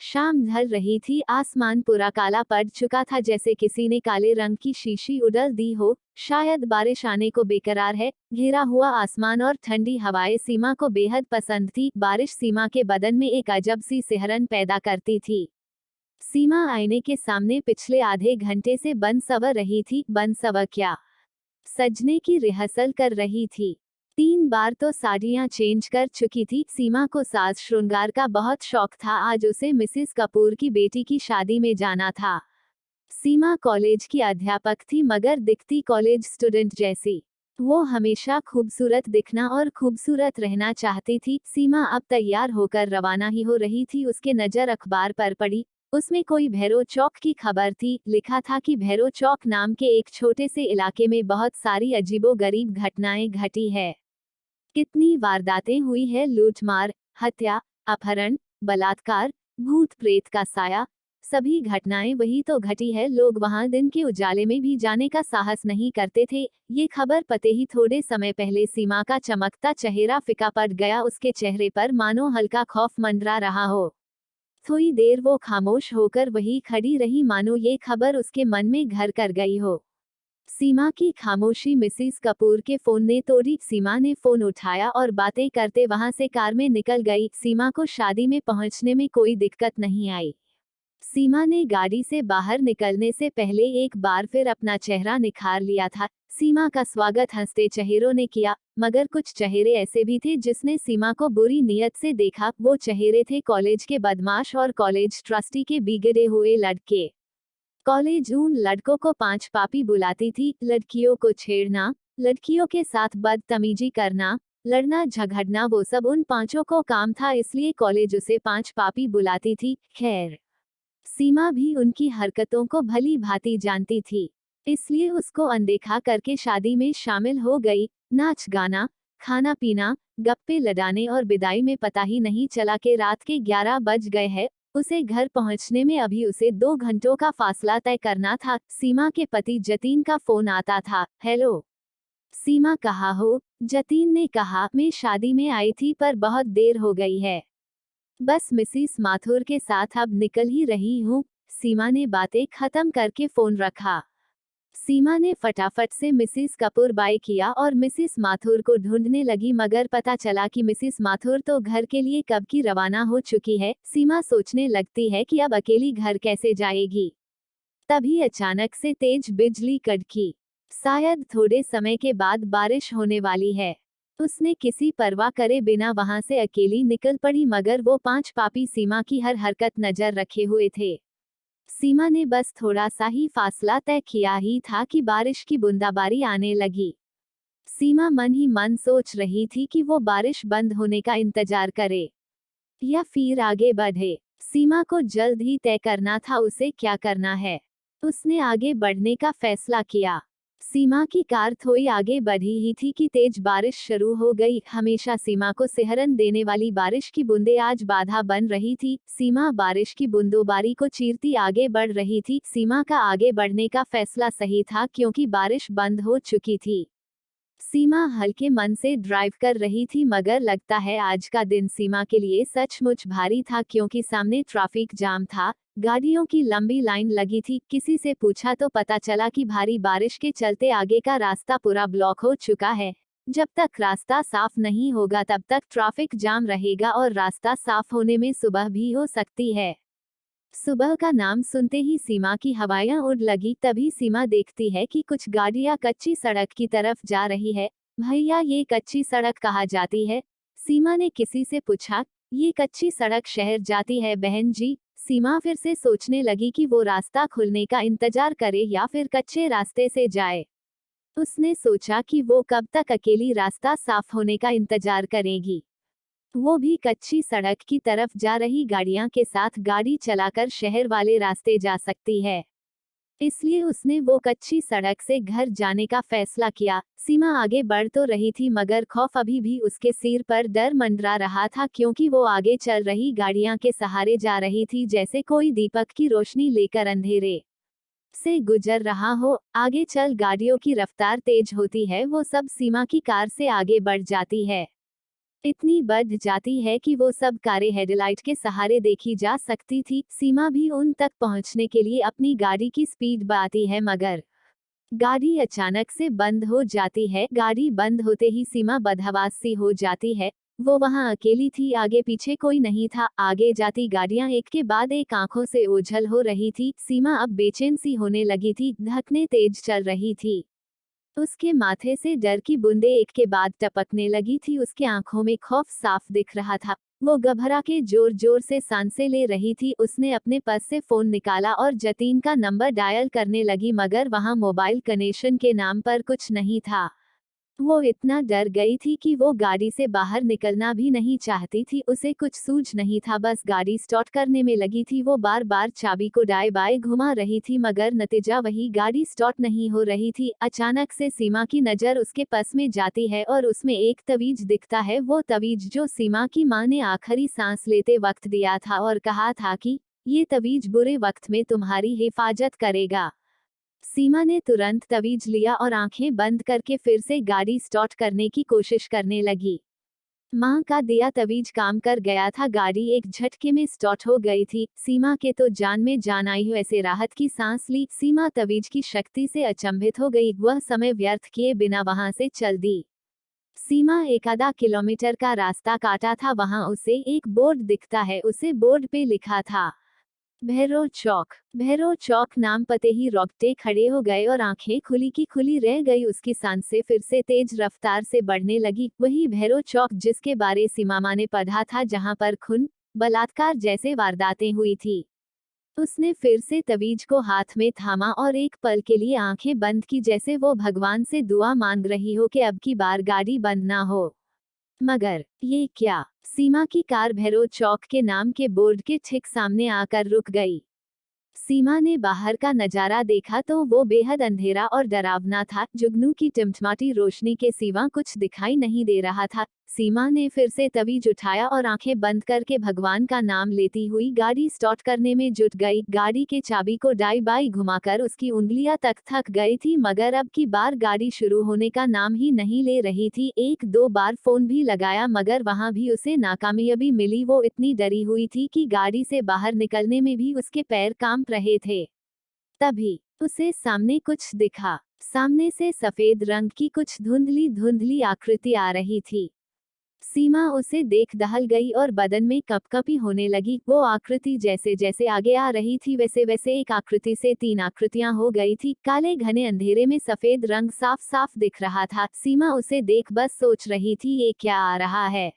शाम ढल रही थी, आसमान पूरा काला पड़ चुका था, जैसे किसी ने काले रंग की शीशी उड़ल दी हो। शायद बारिश आने को बेकरार है। घिरा हुआ आसमान और ठंडी हवाएं सीमा को बेहद पसंद थी। बारिश सीमा के बदन में एक अजब सी सिहरन पैदा करती थी। सीमा आईने के सामने पिछले आधे घंटे से बन सवर रही थी। बन सवर क्या, सजने की रिहर्सल कर रही थी। 3 बार तो साड़ियां चेंज कर चुकी थी। सीमा को साज श्रृंगार का बहुत शौक था। आज उसे मिसिस कपूर की बेटी की शादी में जाना था। सीमा कॉलेज की अध्यापक थी, मगर दिखती कॉलेज स्टूडेंट जैसी। वो हमेशा खूबसूरत दिखना और खूबसूरत रहना चाहती थी। सीमा अब तैयार होकर रवाना ही हो रही थी। उसके नजर अखबार पर पड़ी। उसमें कोई भैरो चौक की खबर थी। लिखा था कि भैरो चौक नाम के एक छोटे से इलाके में बहुत सारी अजीबोगरीब घटनाएं घटी है। कितनी वारदातें हुई है, लूटमार, हत्या, अपहरण, बलात्कार, भूत प्रेत का साया। सभी घटनाएं वही तो घटी है। लोग वहां दिन के उजाले में भी जाने का साहस नहीं करते थे। ये खबर पते ही थोड़े समय पहले सीमा का चमकता चेहरा फीका पड़ गया। उसके चेहरे पर मानो हल्का खौफ मंडरा रहा हो। थोड़ी देर वो खामोश होकर वही खड़ी रही, मानो ये खबर उसके मन में घर कर गई हो। सीमा की खामोशी मिसिस कपूर के फोन ने तोड़ी। सीमा ने फोन उठाया और बातें करते वहां से कार में निकल गई। सीमा को शादी में पहुंचने में कोई दिक्कत नहीं आई। सीमा ने गाड़ी से बाहर निकलने से पहले एक बार फिर अपना चेहरा निखार लिया था। सीमा का स्वागत हंसते चेहरों ने किया, मगर कुछ चेहरे ऐसे भी थे जिसने सीमा को बुरी नीयत से देखा। वो चेहरे थे कॉलेज के बदमाश और कॉलेज ट्रस्टी के बिगड़े हुए लड़के। कॉलेज उन लड़कों को 5 पापी बुलाती थी। लड़कियों को छेड़ना, लड़कियों के साथ बदतमीजी करना, लड़ना झगड़ना, वो सब उन 5 को काम था। इसलिए कॉलेज उसे 5 पापी बुलाती थी। खैर, सीमा भी उनकी हरकतों को भली भांति जानती थी, इसलिए उसको अनदेखा करके शादी में शामिल हो गई। नाच गाना, खाना पीना, गप्पे लड़ाने और विदाई में पता ही नहीं चला कि रात के 11 बज गए हैं। उसे घर पहुंचने में अभी उसे 2 घंटों का फासला तय करना था। सीमा के पति जतीन का फोन आता था। हेलो, सीमा कहाँ हो? जतीन ने कहा, मैं शादी में आई थी पर बहुत देर हो गई है। बस मिसिस माथुर के साथ अब निकल ही रही हूँ। सीमा ने बातें खत्म करके फोन रखा। सीमा ने फटाफट से मिसिस कपूर बाय किया और मिसिस माथुर को ढूंढने लगी, मगर पता चला कि मिसिस माथुर तो घर के लिए कब की रवाना हो चुकी है। सीमा सोचने लगती है कि अब अकेली घर कैसे जाएगी। तभी अचानक से तेज बिजली कड़की। शायद थोड़े समय के बाद बारिश होने वाली है। उसने किसी परवाह करे बिना वहां से अकेली निकल पड़ी, मगर वो 5 पापी सीमा की हर हरकत नजर रखे हुए थे। सीमा ने बस थोड़ा सा ही फासला तय किया ही था कि बारिश की बूंदाबांदी आने लगी। सीमा मन ही मन सोच रही थी कि वो बारिश बंद होने का इंतजार करे या फिर आगे बढ़े। सीमा को जल्द ही तय करना था उसे क्या करना है। उसने आगे बढ़ने का फैसला किया। सीमा की कार थोड़ी आगे बढ़ी ही थी कि तेज बारिश शुरू हो गई। हमेशा सीमा को सिहरन देने वाली बारिश की बूंदें आज बाधा बन रही थी। सीमा बारिश की बूंदोबारी को चीरती आगे बढ़ रही थी। सीमा का आगे बढ़ने का फैसला सही था, क्योंकि बारिश बंद हो चुकी थी। सीमा हल्के मन से ड्राइव कर रही थी, मगर लगता है आज का दिन सीमा के लिए सचमुच भारी था, क्योंकि सामने ट्रैफिक जाम था। गाड़ियों की लंबी लाइन लगी थी। किसी से पूछा तो पता चला कि भारी बारिश के चलते आगे का रास्ता पूरा ब्लॉक हो चुका है। जब तक रास्ता साफ नहीं होगा तब तक ट्रैफिक जाम रहेगा, और रास्ता साफ होने में सुबह भी हो सकती है। सुबह का नाम सुनते ही सीमा की हवाएं उड़ लगी। तभी सीमा देखती है कि कुछ गाड़ियां कच्ची सड़क की तरफ जा रही है। भैया, ये कच्ची सड़क कहाँ जाती है? सीमा ने किसी से पूछा। ये कच्ची सड़क शहर जाती है बहन जी। सीमा फिर से सोचने लगी कि वो रास्ता खुलने का इंतजार करे या फिर कच्चे रास्ते से जाए। उसने सोचा कि वो कब तक अकेली रास्ता साफ होने का इंतजार करेगी। वो भी कच्ची सड़क की तरफ जा रही गाड़ियां के साथ गाड़ी चलाकर शहर वाले रास्ते जा सकती है। इसलिए उसने वो कच्ची सड़क से घर जाने का फैसला किया। सीमा आगे बढ़ तो रही थी, मगर खौफ अभी भी उसके सिर पर डर मंडरा रहा था, क्योंकि वो आगे चल रही गाड़ियां के सहारे जा रही थी, जैसे कोई दीपक की रोशनी लेकर अंधेरे से गुजर रहा हो। आगे चल गाड़ियों की रफ्तार तेज होती है, वो सब सीमा की कार से आगे बढ़ जाती है। इतनी बढ़ जाती है कि वो सब कारें हेडलाइट के सहारे देखी जा सकती थी। सीमा भी उन तक पहुंचने के लिए अपनी गाड़ी की स्पीड बढ़ाती है, मगर गाड़ी अचानक से बंद हो जाती है। गाड़ी बंद होते ही सीमा बदहवास सी हो जाती है। वो वहां अकेली थी, आगे पीछे कोई नहीं था। आगे जाती गाड़ियां एक के बाद एक आंखों से ओझल हो रही थी। सीमा अब बेचैन सी होने लगी थी, धड़कनें तेज चल रही थी। उसके माथे से डर की बूंदें एक के बाद टपकने लगी थी। उसके आंखों में खौफ साफ दिख रहा था। वो घबरा के जोर जोर से सांसें ले रही थी। उसने अपने पर्स से फोन निकाला और जतीन का नंबर डायल करने लगी, मगर वहां मोबाइल कनेक्शन के नाम पर कुछ नहीं था। वो इतना डर गई थी कि वो गाड़ी से बाहर निकलना भी नहीं चाहती थी। उसे कुछ सूझ नहीं था, बस गाड़ी स्टार्ट करने में लगी थी। वो बार बार चाबी को दाएं बाएं घुमा रही थी, मगर नतीजा वही, गाड़ी स्टार्ट नहीं हो रही थी। अचानक से सीमा की नजर उसके पर्स में जाती है और उसमें एक तवीज दिखता है। वो तवीज जो सीमा की मां ने आखिरी सांस लेते वक्त दिया था और कहा था कि ये तवीज बुरे वक्त में तुम्हारी हिफाजत करेगा। सीमा ने तुरंत तवीज लिया और आंखें बंद करके फिर से गाड़ी स्टार्ट करने की कोशिश करने लगी। मां का दिया तवीज काम कर गया था। गाड़ी एक झटके में स्टार्ट हो गई थी। सीमा के तो जान में जान आई, ऐसे राहत की सांस ली। सीमा तवीज की शक्ति से अचंभित हो गई। वह समय व्यर्थ किए बिना वहां से चल दी। सीमा एक आधा किलोमीटर का रास्ता काटा था। वहां उसे एक बोर्ड दिखता है। उसे बोर्ड पे लिखा था भैरव चौक। भैरव चौक नाम पते ही रोंगटे खड़े हो गए और आंखें खुली की खुली रह गई। उसकी सांसें फिर से तेज रफ्तार से बढ़ने लगी। वही भैरव चौक जिसके बारे सीमा ने पढ़ा था, जहां पर खून, बलात्कार जैसे वारदातें हुई थी। उसने फिर से तवीज को हाथ में थामा और एक पल के लिए आंखें बंद की, जैसे वो भगवान से दुआ मांग रही हो कि अब की बार गाड़ी बंद ना हो। मगर ये क्या? सीमा की कार भैरव चौक के नाम के बोर्ड के ठीक सामने आकर रुक गई। सीमा ने बाहर का नजारा देखा तो वो बेहद अंधेरा और डरावना था। जुगनू की टिमटिमाती रोशनी के सिवा कुछ दिखाई नहीं दे रहा था। सीमा ने फिर से तवीज उठाया और आंखें बंद करके भगवान का नाम लेती हुई गाड़ी स्टार्ट करने में जुट गई। गाड़ी के चाबी को दाईं बाईं घुमाकर उसकी उंगलियां तक थक गई थी, मगर अब की बार गाड़ी शुरू होने का नाम ही नहीं ले रही थी। एक दो बार फोन भी लगाया, मगर वहां भी उसे नाकामयाबी मिली। वो इतनी डरी हुई थी कि गाड़ी से बाहर निकलने में भी उसके पैर कांप रहे थे। तभी उसे सामने कुछ दिखा। सामने से सफेद रंग की कुछ धुंधली धुंधली आकृति आ रही थी। सीमा उसे देख दहल गई और बदन में कपकपी होने लगी। वो आकृति जैसे जैसे आगे आ रही थी, वैसे वैसे एक आकृति से तीन आकृतियां हो गई थी। काले घने अंधेरे में सफेद रंग साफ साफ दिख रहा था। सीमा उसे देख बस सोच रही थी, ये क्या आ रहा है?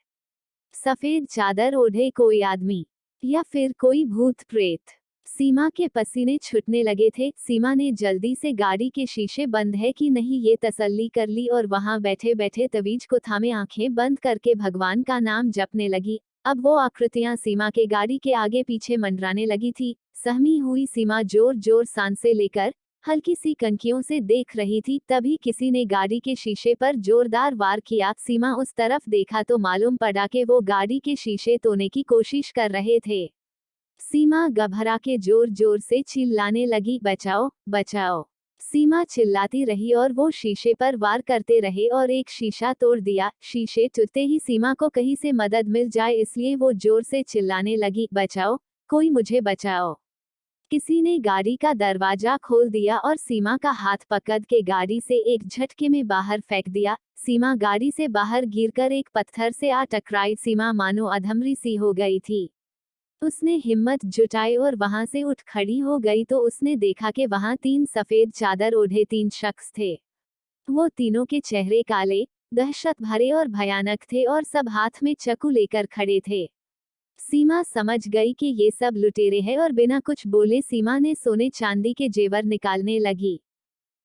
सफेद चादर ओढ़े कोई आदमी, या फिर कोई भूत प्रेत? सीमा के पसीने छूटने लगे थे। सीमा ने जल्दी से गाड़ी के शीशे बंद है कि नहीं ये तसल्ली कर ली और वहां बैठे बैठे तवीज को थामे आंखें बंद करके भगवान का नाम जपने लगी। अब वो आकृतियां सीमा के गाड़ी के आगे पीछे मंडराने लगी थी। सहमी हुई सीमा जोर जोर सांसें लेकर हल्की सी कनखियों से देख रही थी। तभी किसी ने गाड़ी के शीशे पर जोरदार वार किया। सीमा उस तरफ देखा तो मालूम पड़ा कि वो गाड़ी के शीशे तोड़ने की कोशिश कर रहे थे। सीमा घबरा के जोर जोर से चिल्लाने लगी, बचाओ बचाओ। सीमा चिल्लाती रही और वो शीशे पर वार करते रहे और एक शीशा तोड़ दिया। शीशे टूटते ही सीमा को कहीं से मदद मिल जाए, इसलिए वो जोर से चिल्लाने लगी, बचाओ, कोई मुझे बचाओ। किसी ने गाड़ी का दरवाजा खोल दिया और सीमा का हाथ पकड़ के गाड़ी से एक झटके में बाहर फेंक दिया। सीमा गाड़ी से बाहर गिरकर एक पत्थर से आ टकराई। सीमा मानो अधमरी सी हो गई थी। उसने हिम्मत जुटाई और वहां से उठ खड़ी हो गई तो उसने देखा कि वहां तीन सफेद चादर ओढ़े तीन शख्स थे। वो तीनों के चेहरे काले, दहशत भरे और भयानक थे और सब हाथ में चाकू लेकर खड़े थे। सीमा समझ गई कि ये सब लुटेरे हैं और बिना कुछ बोले सीमा ने सोने चांदी के जेवर निकालने लगी।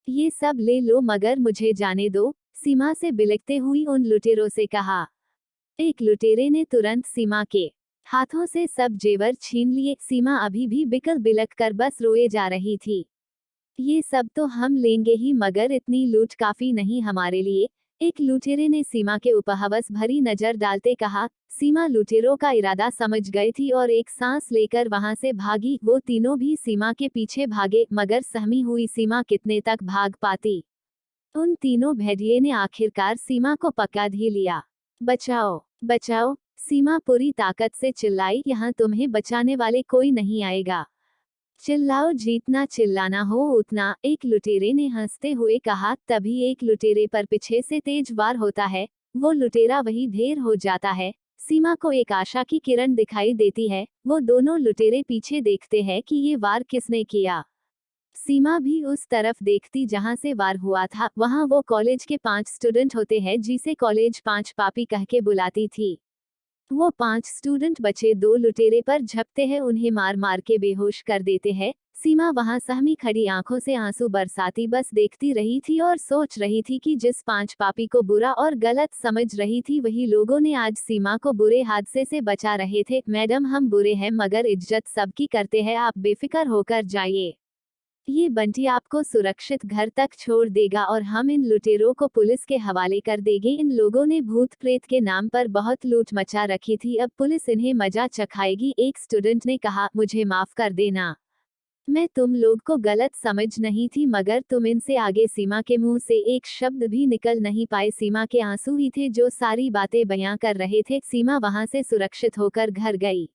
ये सब ले लो, मगर मुझे जाने दो, सीमा से बिलखते हुई उन लुटेरों से कहा। एक लुटेरे ने तुरंत सीमा के हाथों से सब जेवर छीन लिए। सीमा अभी भी बिकल बिलख कर बस रोए जा रही थी। ये सब तो हम लेंगे ही, मगर इतनी लूट काफी नहीं हमारे लिए, एक लुटेरे ने सीमा के उपहावस भरी नजर डालते कहा। सीमा लुटेरों का इरादा समझ गई थी और एक सांस लेकर वहां से भागी। वो तीनों भी सीमा के पीछे भागे, मगर सहमी हुई सीमा कितने तक भाग पाती। उन तीनों भेड़िए ने आखिरकार सीमा को पकड़ ही लिया। बचाओ बचाओ। सीमा पूरी ताकत से चिल्लाई, यहाँ तुम्हें बचाने वाले कोई नहीं आएगा। चिल्लाओ, जितना चिल्लाना हो उतना, एक लुटेरे ने हंसते हुए कहा। तभी एक लुटेरे पर पीछे से तेज वार होता है। वो लुटेरा वही ढेर हो जाता है। सीमा को एक आशा की किरण दिखाई देती है। वो दोनों लुटेरे पीछे देखते हैं कि ये वार किसने किया। सीमा भी उस तरफ देखती जहां से वार हुआ था। वहां वो कॉलेज के 5 स्टूडेंट होते हैं जिसे कॉलेज 5 पापी कह के बुलाती थी। वो 5 स्टूडेंट बचे 2 लुटेरे पर झपते हैं, उन्हें मार मार के बेहोश कर देते हैं। सीमा वहां सहमी खड़ी आंखों से आंसू बरसाती बस देखती रही थी और सोच रही थी कि जिस 5 पापी को बुरा और गलत समझ रही थी वही लोगों ने आज सीमा को बुरे हादसे से बचा रहे थे। मैडम, हम बुरे हैं मगर इज्जत सबकी करते हैं, आप बेफिक्र होकर जाइए। ये बंटी आपको सुरक्षित घर तक छोड़ देगा और हम इन लुटेरों को पुलिस के हवाले कर देंगे। इन लोगों ने भूत प्रेत के नाम पर बहुत लूट मचा रखी थी, अब पुलिस इन्हें मजा चखाएगी। एक स्टूडेंट ने कहा, मुझे माफ कर देना, मैं तुम लोग को गलत समझ नहीं थी मगर तुम इनसे आगे। सीमा के मुंह से एक शब्द भी निकल नहीं पाए। सीमा के आंसू ही थे जो सारी बातें बयां कर रहे थे। सीमा वहां से सुरक्षित होकर घर गई।